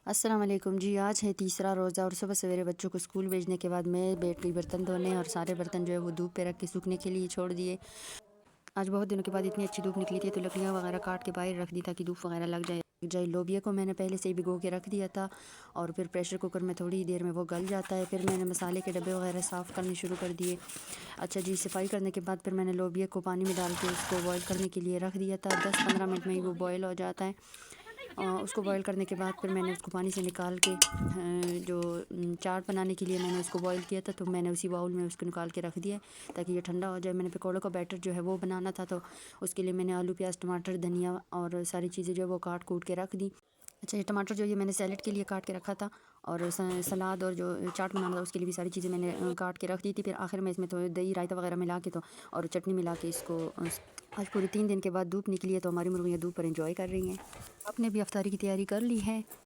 अस्सलाम वालेकुम जी। आज है तीसरा रोज़ा और सुबह सवेरे बच्चों को स्कूल भेजने के बाद मैं बैठ गई बर्तन धोने और सारे बर्तन जो है वो धूप पे रख के सूखने के लिए छोड़ दिए। आज बहुत दिनों के बाद इतनी अच्छी धूप निकली थी तो लकड़ियाँ वगैरह काट के बाहर रख दी ताकि धूप वगैरह लग जाए। लोबिया को मैंने पहले से ही भिगो के रख दिया था और फिर प्रेशर कुकर में थोड़ी देर में वो गल जाता है। फिर मैंने मसाले के डब्बे वगैरह साफ़ करने शुरू कर दिए। अच्छा जी, सफाई करने के बाद फिर मैंने लोबिया को पानी में डाल के उसको बॉईल करने के लिए रख दिया था। 10-15 मिनट में ही वो बॉयल हो जाता है। उसको बॉईल करने के बाद फिर मैंने उसको पानी से निकाल के जो चाट बनाने के लिए मैंने उसको बॉईल किया था तो मैंने उसी बाउल में उसको निकाल के रख दिया ताकि ये ठंडा हो जाए। मैंने पकौड़ों का बैटर जो है वो बनाना था तो उसके लिए मैंने आलू प्याज टमाटर धनिया और सारी चीज़ें जो है वो काट कूट के रख दी। अच्छा, ये टमाटर जो ये मैंने सैलेड के लिए काट के रखा था और सलाद और जो चाट बनाना था उसके लिए भी सारी चीज़ें मैंने काट के रख दी थी। फिर आखिर में इसमें तो दही रायता वगैरह मिला के तो और चटनी मिला के इसको आज पूरे 3 दिन के बाद धूप निकली है तो हमारी मुर्गियाँ धूप पर एंजॉय कर रही हैं। आपने भी अफ्तारी की तैयारी कर ली है?